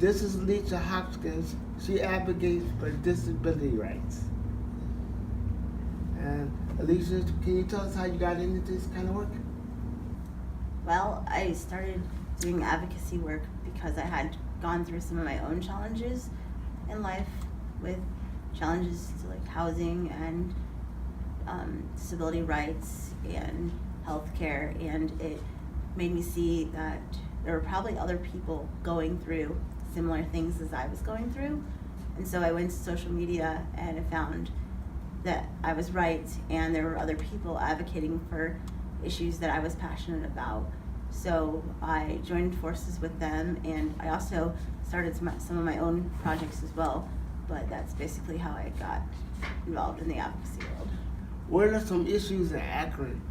This is Alicia Hopkins. She advocates for disability rights. And Alicia, can you tell us how you got into this kind of work? Well, I started doing advocacy work because I had gone through some of my own challenges in life with challenges to like housing and disability rights and healthcare, and it made me see that there were probably other people going through similar things as I was going through. And so I went to social media and I found that I was right and there were other people advocating for issues that I was passionate about. So I joined forces with them, and I also started some of my own projects as well, but that's basically how I got involved in the advocacy world. What are some issues in Akron?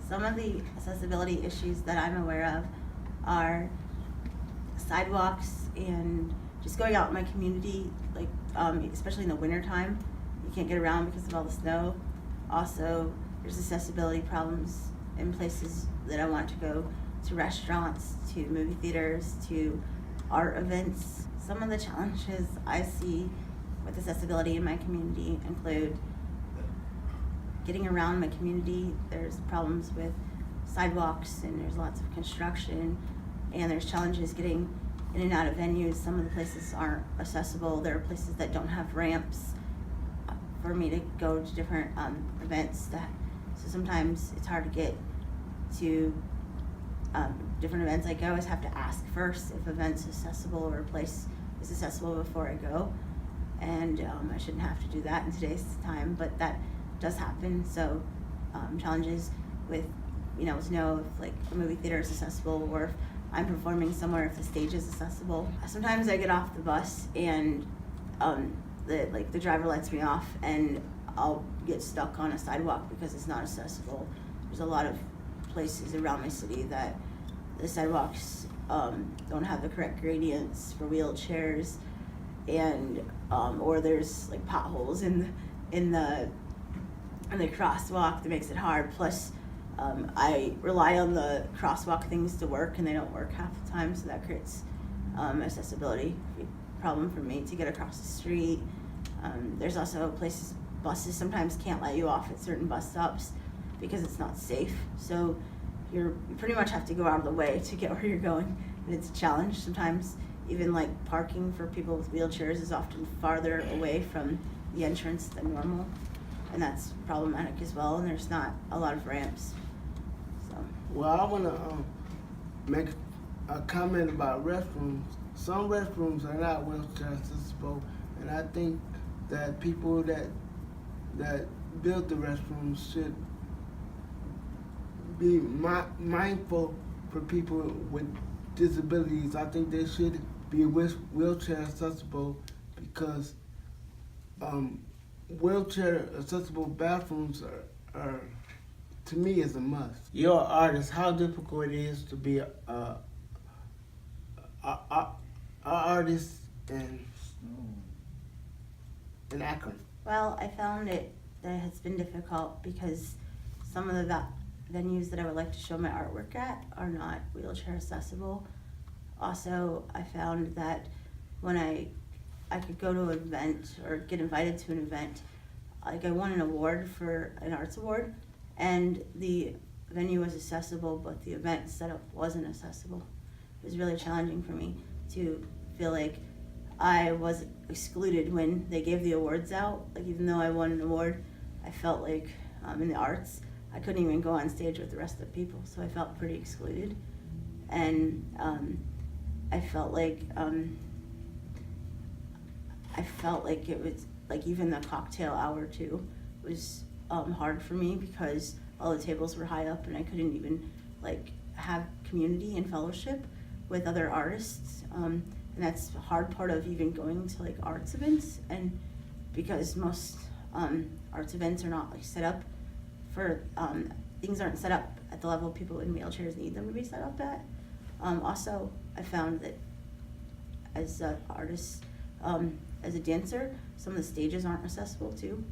Some of the accessibility issues that I'm aware of are sidewalks and just going out in my community, like especially in the winter time. You can't get around because of all the snow. Also, there's accessibility problems in places that I want to go, to restaurants, to movie theaters, to art events. Some of the challenges I see with accessibility in my community include getting around my community. There's problems with sidewalks and there's lots of construction, and there's challenges getting in and out of venues. Some of the places aren't accessible. There are places that don't have ramps for me to go to different events. So sometimes it's hard to get to different events. Like I always have to ask first if event's accessible or a place is accessible before I go, and I shouldn't have to do that in today's time, but that does happen. So challenges with to know if like a movie theater is accessible, or if I'm performing somewhere, if the stage is accessible. Sometimes I get off the bus and the driver lets me off, and I'll get stuck on a sidewalk because it's not accessible. There's a lot of places around my city that the sidewalks don't have the correct gradients for wheelchairs, and or there's like potholes in the crosswalk that makes it hard. Plus, I rely on the crosswalk things to work, and they don't work half the time, so that creates accessibility problem for me to get across the street. There's also places, buses sometimes can't let you off at certain bus stops because it's not safe. So you pretty much have to go out of the way to get where you're going, and it's a challenge. Sometimes even like parking for people with wheelchairs is often farther away from the entrance than normal, and that's problematic as well, and there's not a lot of ramps. So. Well, I want to make a comment about restrooms. Some restrooms are not wheelchair accessible, and I think that people that build the restrooms should be mindful for people with disabilities. I think they should be wheelchair accessible because wheelchair accessible bathrooms are to me is a must. You're an artist. How difficult it is to be a artist in Akron? Well, I found that it has been difficult because some of the venues that I would like to show my artwork at are not wheelchair accessible. Also, I found that when I could go to an event or get invited to an event, like I won an award for an arts award, and the venue was accessible, but the event setup wasn't accessible. It was really challenging for me to feel like I was excluded when they gave the awards out. Like even though I won an award, I felt like in the arts, I couldn't even go on stage with the rest of the people, so I felt pretty excluded. And I felt like it was like even the cocktail hour too was hard for me because all the tables were high up and I couldn't even like have community and fellowship with other artists. And that's a hard part of even going to like arts events, and because most arts events are not like set up for things aren't set up at the level people in wheelchairs need them to be set up at. Also, I found that as an artist, as a dancer, some of the stages aren't accessible too,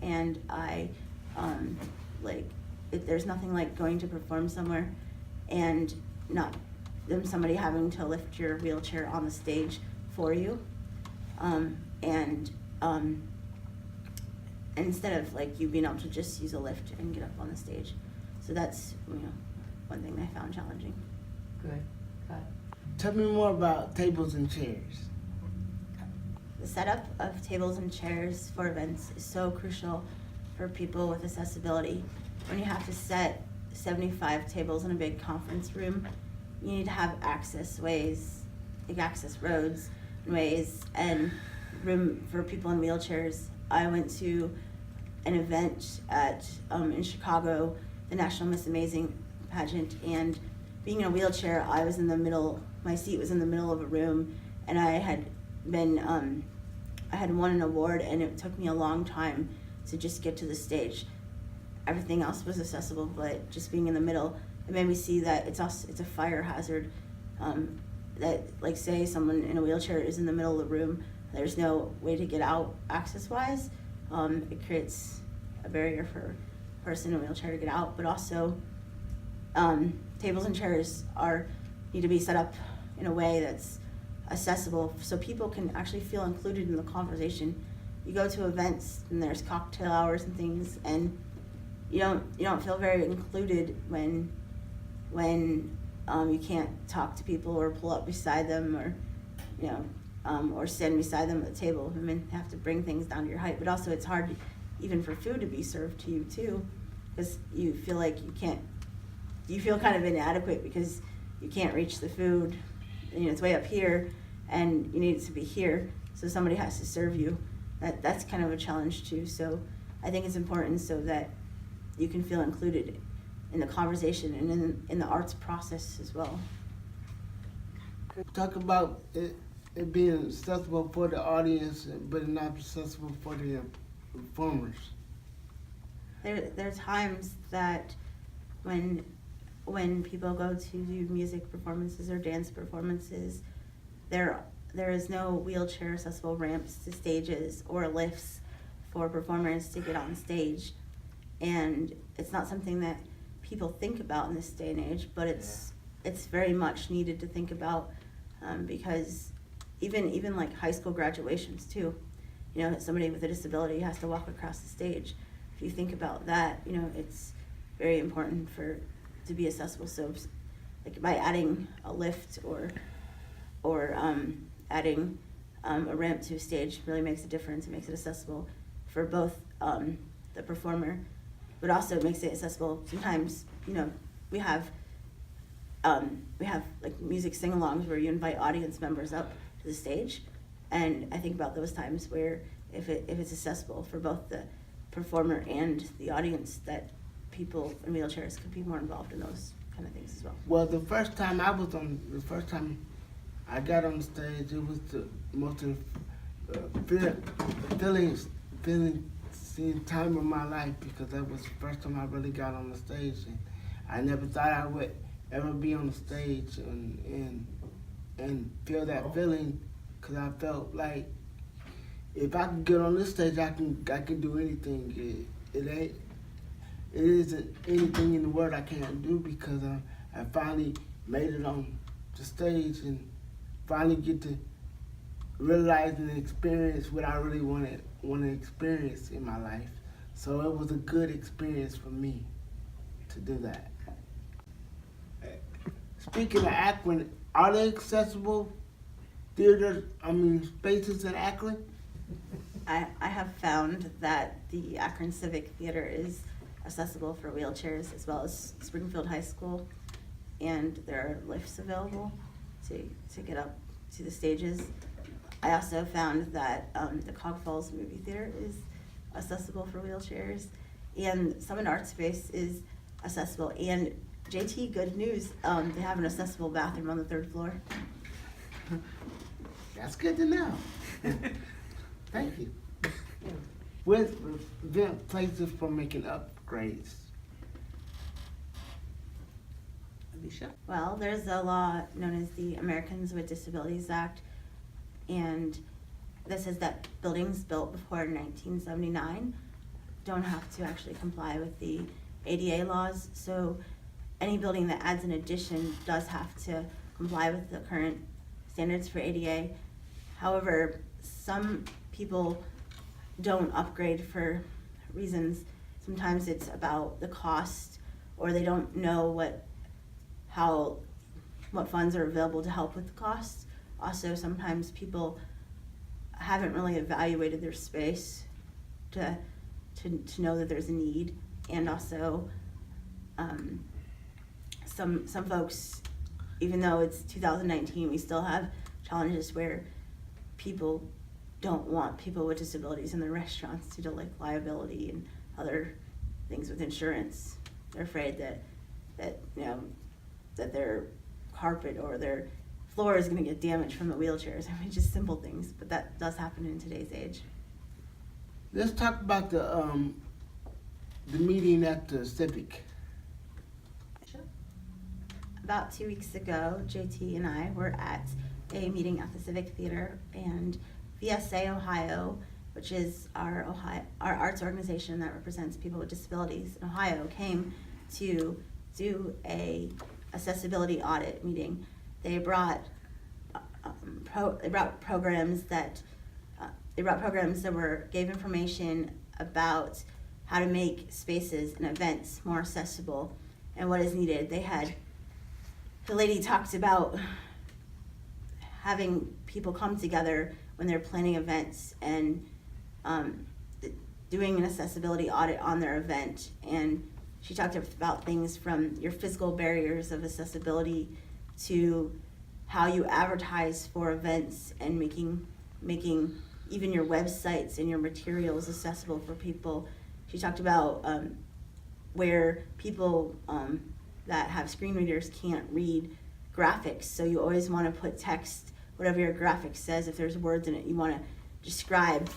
and there's nothing like going to perform somewhere and not somebody having to lift your wheelchair on the stage for you, and instead of like you being able to just use a lift and get up on the stage. So that's one thing I found challenging. Good. Tell me more about tables and chairs. The setup of tables and chairs for events is so crucial for people with accessibility. When you have to set 75 tables in a big conference room, you need to have access ways, like access roads and ways, and room for people in wheelchairs. I went to an event in Chicago, the National Miss Amazing pageant, and being in a wheelchair, I was in the middle, my seat was in the middle of a room, and I had won an award, and it took me a long time to just get to the stage. Everything else was accessible, but just being in the middle, it made me see that it's a fire hazard. That, like, say someone in a wheelchair is in the middle of the room, there's no way to get out access-wise. It creates a barrier for a person in a wheelchair to get out, but also tables and chairs need to be set up in a way that's accessible so people can actually feel included in the conversation. You go to events and there's cocktail hours and things, and you don't feel very included when you can't talk to people or pull up beside them, or or stand beside them at the table. Women have to bring things down to your height, but also it's hard even for food to be served to you too, because you feel like you feel kind of inadequate because you can't reach the food. It's way up here and you need it to be here, so somebody has to serve you. That's kind of a challenge too. So I think it's important so that you can feel included in the conversation and in the arts process as well. Talk about it being accessible for the audience, but not accessible for the performers. There are times that when people go to do music performances or dance performances, there is no wheelchair accessible ramps to stages or lifts for performers to get on stage, and it's not something that people think about in this day and age, but it's very much needed to think about, because even like high school graduations too, somebody with a disability has to walk across the stage. If you think about that, it's very important to be accessible. So like by adding a lift or adding a ramp to a stage really makes a difference. It makes it accessible for both the performer, but also it makes it accessible. Sometimes we have like music sing-alongs where you invite audience members up to the stage, and I think about those times where if it's accessible for both the performer and the audience, that people in wheelchairs could be more involved in those kind of things as well. Well, the first time I got on stage, it was the most feeling time of my life, because that was the first time I really got on the stage, and I never thought I would ever be on the stage and feel that feeling, because I felt like if I can get on this stage, I can do anything. It isn't anything in the world I can't do, because I finally made it on the stage and finally get to realize and experience what I really want to experience in my life. So it was a good experience for me to do that. Speaking of Akron, are there accessible spaces in Akron? I have found that the Akron Civic Theater is accessible for wheelchairs, as well as Springfield High School, and there are lifts available to get up to the stages. I also found that the Cog Falls Movie Theater is accessible for wheelchairs, and Summit Art Space is accessible. And JT, good news, they have an accessible bathroom on the 3rd floor. That's good to know. Thank you. With places for making upgrades? Alicia? Well, there's a law known as the Americans with Disabilities Act, and this says that buildings built before 1979 don't have to actually comply with the ADA laws. So any building that adds an addition does have to comply with the current standards for ADA. However, some people don't upgrade for reasons. Sometimes it's about the cost, or they don't know what funds are available to help with the cost. Also, sometimes people haven't really evaluated their space to know that there's a need, and also some folks, even though it's 2019, we still have challenges where people don't want people with disabilities in their restaurants due to like liability and other things with insurance. They're afraid that their carpet or their floor is going to get damaged from the wheelchairs. I mean, just simple things, but that does happen in today's age. Let's talk about the meeting at the Civic. About 2 weeks ago, JT and I were at a meeting at the Civic Theater, and VSA Ohio, which is our arts organization that represents people with disabilities in Ohio, came to do a accessibility audit meeting. They brought programs that gave information about how to make spaces and events more accessible and what is needed. The lady talked about having people come together when they're planning events and doing an accessibility audit on their event. And she talked about things from your physical barriers of accessibility to how you advertise for events and making even your websites and your materials accessible for people. She talked about where people that have screen readers can't read graphics, so you always want to put text, whatever your graphic says. If there's words in it, you want to describe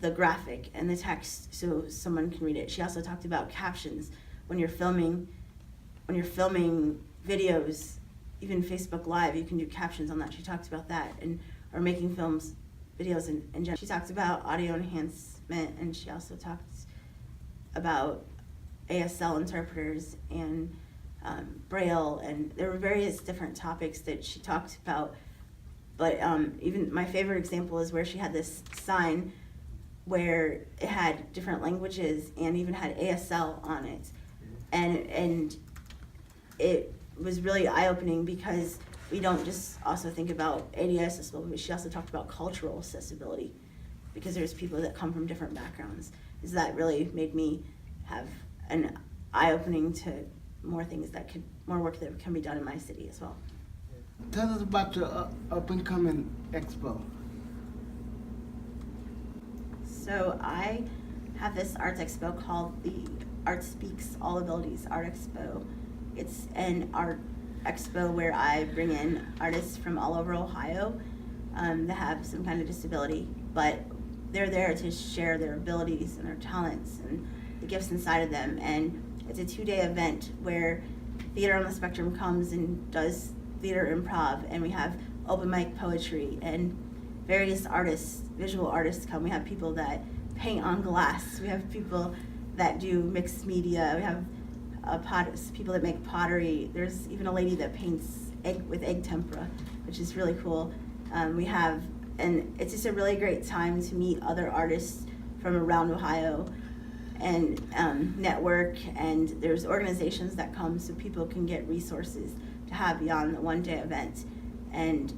the graphic and the text so someone can read it. She also talked about captions when you're filming videos, even Facebook Live, you can do captions on that. She talked about that, or making videos in general. She talked about audio enhancement, and she also talked about ASL interpreters and Braille, and there were various different topics that she talked about. But even my favorite example is where she had this sign where it had different languages and even had ASL on it. And it was really eye-opening because we don't just also think about ADA accessibility, but she also talked about cultural accessibility because there's people that come from different backgrounds. So that really made me have an eye-opening to more work that can be done in my city as well. Tell us about the up-and-coming expo. So I have this arts expo called the Art Speaks All Abilities Art Expo. It's an art expo where I bring in artists from all over Ohio that have some kind of disability, but they're there to share their abilities and their talents and the gifts inside of them. And it's a 2-day event where Theater on the Spectrum comes and does theater improv, and we have open mic poetry, and various artists, visual artists come. We have people that paint on glass. We have people that do mixed media. We have people that make pottery. There's even a lady that paints egg tempera, which is really cool. And it's just a really great time to meet other artists from around Ohio and network, and there's organizations that come so people can get resources to have beyond the 1-day event. And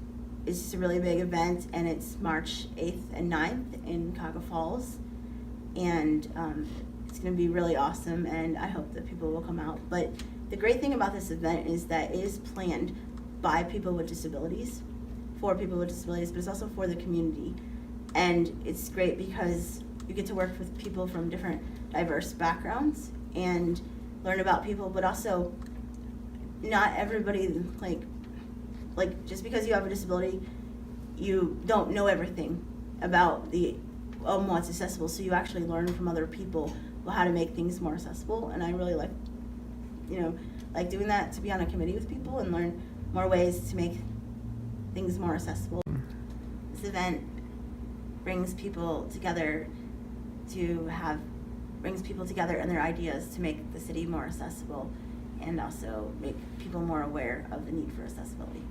it's just a really big event, and it's March 8th and 9th in Cuyahoga Falls, and it's going to be really awesome, and I hope that people will come out. But the great thing about this event is that it is planned by people with disabilities, for people with disabilities, but it's also for the community. And it's great because you get to work with people from different diverse backgrounds and learn about people, but also not everybody, like just because you have a disability, you don't know everything about what's accessible, so you actually learn from other people how to make things more accessible. And I really like doing that, to be on a committee with people and learn more ways to make things more accessible. This event brings people together and their ideas to make the city more accessible, and also make people more aware of the need for accessibility.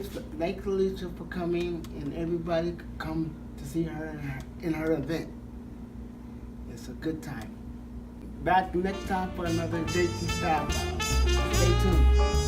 Thank Alicia for coming, and everybody could come to see her in her event. It's a good time. Back next time for another Jason Style. Stay tuned.